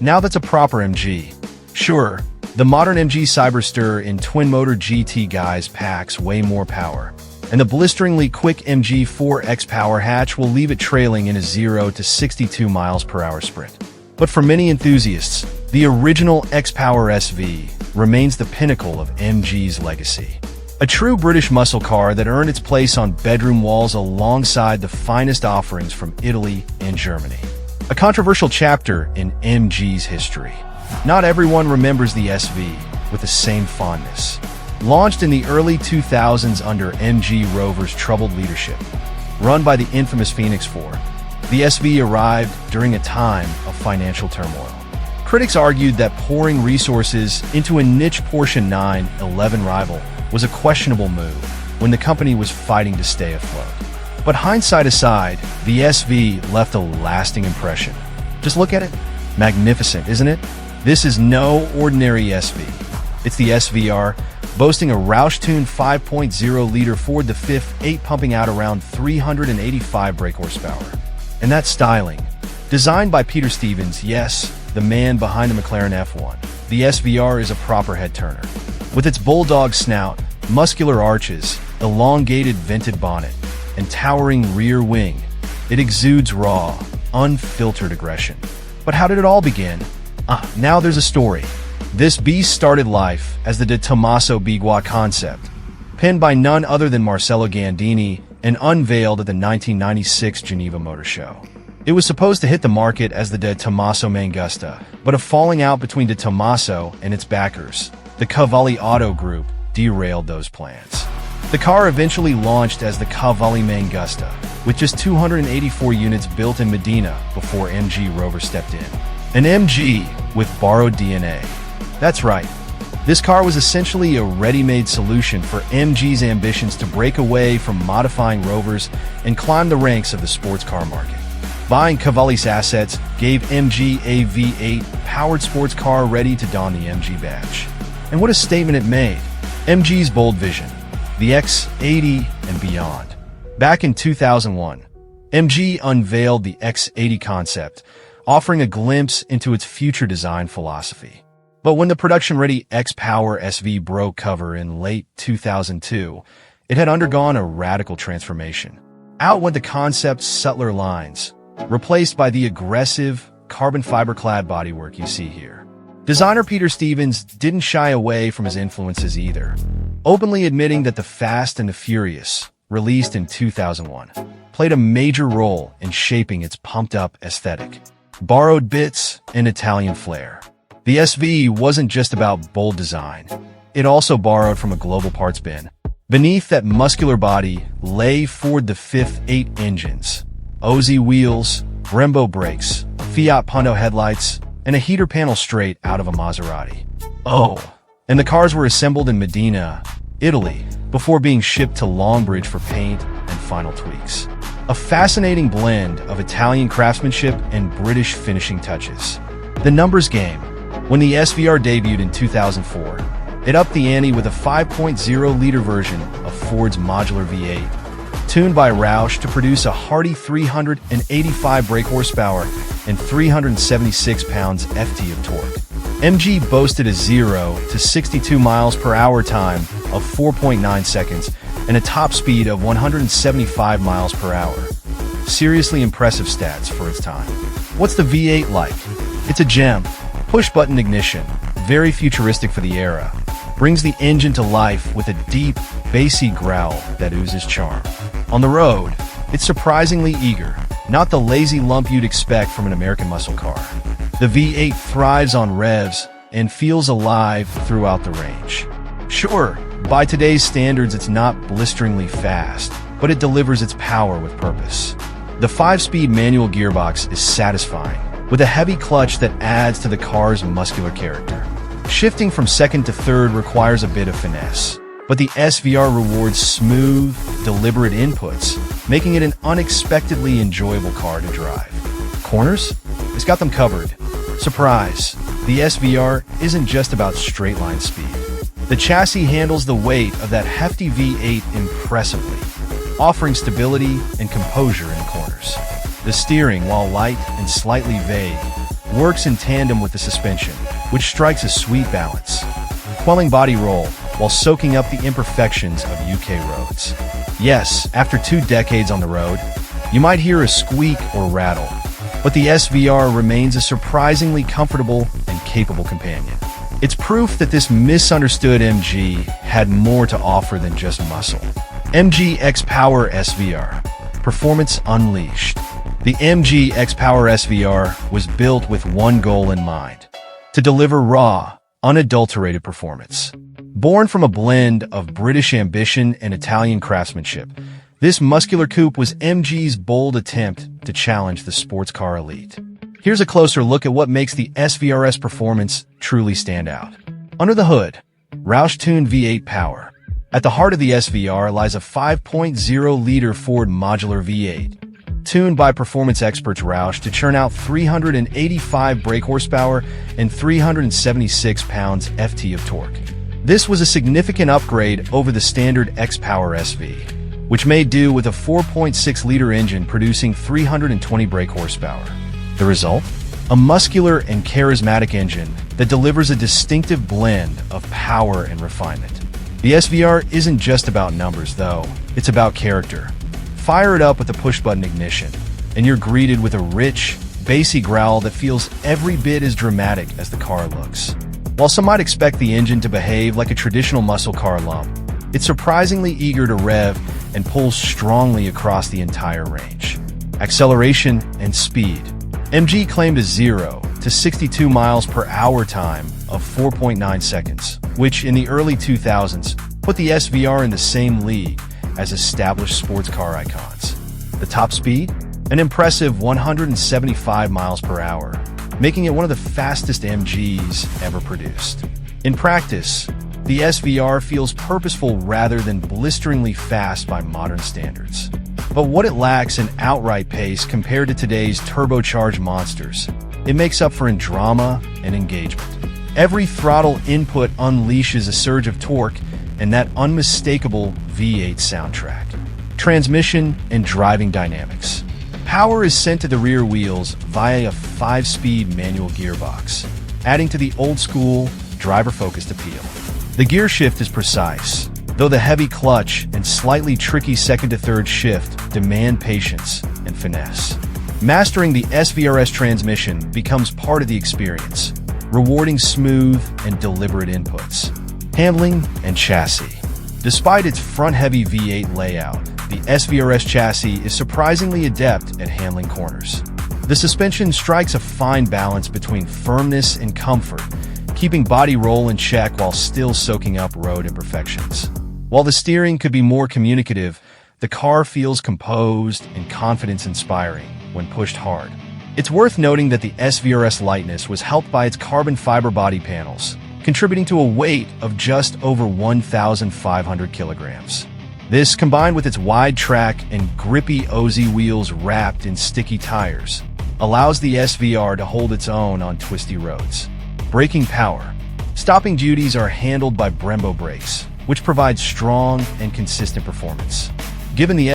Now that's a proper MG. Sure, the modern MG Cyberster in twin-motor GT guise packs way more power, and the blisteringly quick MG4 XPower hatch will leave it trailing in a 0 to 62 miles per hour sprint. But for many enthusiasts, the original XPower SV remains the pinnacle of MG's legacy. A true British muscle car that earned its place on bedroom walls alongside the finest offerings from Italy and Germany. A controversial chapter in MG's history. Not everyone remembers the SV with the same fondness. Launched in the early 2000s under MG Rover's troubled leadership, run by the infamous Phoenix 4, the SV arrived during a time of financial turmoil. Critics argued that pouring resources into a niche Porsche 911 rival was a questionable move when the company was fighting to stay afloat. But hindsight aside, the SV left a lasting impression. Just look at it. Magnificent, isn't it? This is no ordinary SV. It's the SVR, boasting a Roush-tuned 5.0-liter Ford the Fifth 8 pumping out around 385 brake horsepower. And that styling, designed by Peter Stevens, yes, the man behind the McLaren F1, the SVR is a proper head-turner. With its bulldog snout, muscular arches, elongated vented bonnet, and towering rear wing, it exudes raw, unfiltered aggression. But how did it all begin? Now there's a story. This beast started life as the De Tomaso Bigua concept, penned by none other than Marcello Gandini and unveiled at the 1996 Geneva Motor Show. It was supposed to hit the market as the De Tomaso Mangusta, but a falling out between De Tomaso and its backers, the Cavalli Auto Group, derailed those plans. The car eventually launched as the Cavalli Mangusta, with just 284 units built in Modena before MG Rover stepped in. An MG with borrowed DNA. That's right. This car was essentially a ready-made solution for MG's ambitions to break away from modifying Rovers and climb the ranks of the sports car market. Buying Cavalli's assets gave MG a V8 powered sports car ready to don the MG badge. And what a statement it made. MG's bold vision, the X80 and beyond. Back in 2001, MG unveiled the X80 concept, offering a glimpse into its future design philosophy. But when the production-ready XPower SV broke cover in late 2002, it had undergone a radical transformation. Out went the concept's subtler lines, replaced by the aggressive, carbon fiber-clad bodywork you see here. Designer Peter Stevens didn't shy away from his influences either, openly admitting that the Fast and the Furious, released in 2001, played a major role in shaping its pumped-up aesthetic. Borrowed bits and Italian flair. The SV wasn't just about bold design. It also borrowed from a global parts bin. Beneath that muscular body lay Ford the Fifth 8 engines, Ozzy wheels, Brembo brakes, Fiat Punto headlights, and a heater panel straight out of a Maserati. Oh, and the cars were assembled in Modena, Italy, before being shipped to Longbridge for paint and final tweaks. A fascinating blend of Italian craftsmanship and British finishing touches. The numbers game. When the SVR debuted in 2004, it upped the ante with a 5.0-liter version of Ford's modular V8, tuned by Roush to produce a hearty 385 brake horsepower and 376 pounds-ft of torque. MG boasted a 0 to 62 miles per hour time of 4.9 seconds and a top speed of 175 miles per hour. Seriously impressive stats for its time. What's the V8 like? It's a gem. Push-button ignition, very futuristic for the era, brings the engine to life with a deep, bassy growl that oozes charm. On the road, it's surprisingly eager, not the lazy lump you'd expect from an American muscle car. The V8 thrives on revs and feels alive throughout the range. Sure, by today's standards it's not blisteringly fast, but it delivers its power with purpose. The 5-speed manual gearbox is satisfying, with a heavy clutch that adds to the car's muscular character. Shifting from second to third requires a bit of finesse, but the SVR rewards smooth, deliberate inputs, making it an unexpectedly enjoyable car to drive. Corners? It's got them covered. Surprise! The SVR isn't just about straight-line speed. The chassis handles the weight of that hefty V8 impressively, offering stability and composure in corners. The steering, while light and slightly vague, works in tandem with the suspension, which strikes a sweet balance, quelling body roll while soaking up the imperfections of UK roads. Yes, after 2 decades on the road, you might hear a squeak or rattle, but the SVR remains a surprisingly comfortable and capable companion. It's proof that this misunderstood MG had more to offer than just muscle. MG XPower SVR. Performance unleashed. The MG XPower SVR was built with one goal in mind: to deliver raw, unadulterated performance. Born from a blend of British ambition and Italian craftsmanship, this muscular coupe was MG's bold attempt to challenge the sports car elite. Here's a closer look at what makes the SVR's performance truly stand out. Under the hood, Roush-tuned V8 power. At the heart of the SVR lies a 5.0-liter Ford modular V8, tuned by performance experts Roush to churn out 385 brake horsepower and 376 pounds-ft of torque. This was a significant upgrade over the standard XPower SV, which made do with a 4.6-liter engine producing 320 brake horsepower. The result? A muscular and charismatic engine that delivers a distinctive blend of power and refinement. The SVR isn't just about numbers, though. It's about character. Fire it up with a push-button ignition, and you're greeted with a rich, bassy growl that feels every bit as dramatic as the car looks. While some might expect the engine to behave like a traditional muscle car lump, it's surprisingly eager to rev and pulls strongly across the entire range. Acceleration and speed. MG claimed a 0 to 62 miles per hour time of 4.9 seconds, which in the early 2000s put the SVR in the same league as established sports car icons. The top speed? An impressive 175 miles per hour, making it one of the fastest MGs ever produced. In practice, the SVR feels purposeful rather than blisteringly fast by modern standards. But what it lacks in outright pace compared to today's turbocharged monsters, it makes up for in drama and engagement. Every throttle input unleashes a surge of torque and that unmistakable V8 soundtrack. Transmission and driving dynamics. Power is sent to the rear wheels via a 5-speed manual gearbox, adding to the old-school, driver-focused appeal. The gear shift is precise, though the heavy clutch and slightly tricky second-to-third shift demand patience and finesse. Mastering the SVRS transmission becomes part of the experience, rewarding smooth and deliberate inputs. Handling and chassis. Despite its front-heavy V8 layout, the SVRS chassis is surprisingly adept at handling corners. The suspension strikes a fine balance between firmness and comfort, keeping body roll in check while still soaking up road imperfections. While the steering could be more communicative, the car feels composed and confidence-inspiring when pushed hard. It's worth noting that the SVRS lightness was helped by its carbon fiber body panels, contributing to a weight of just over 1,500 kilograms. This, combined with its wide track and grippy OZ wheels wrapped in sticky tires, allows the SVR to hold its own on twisty roads. Braking power. Stopping duties are handled by Brembo brakes, which provide strong and consistent performance. Given the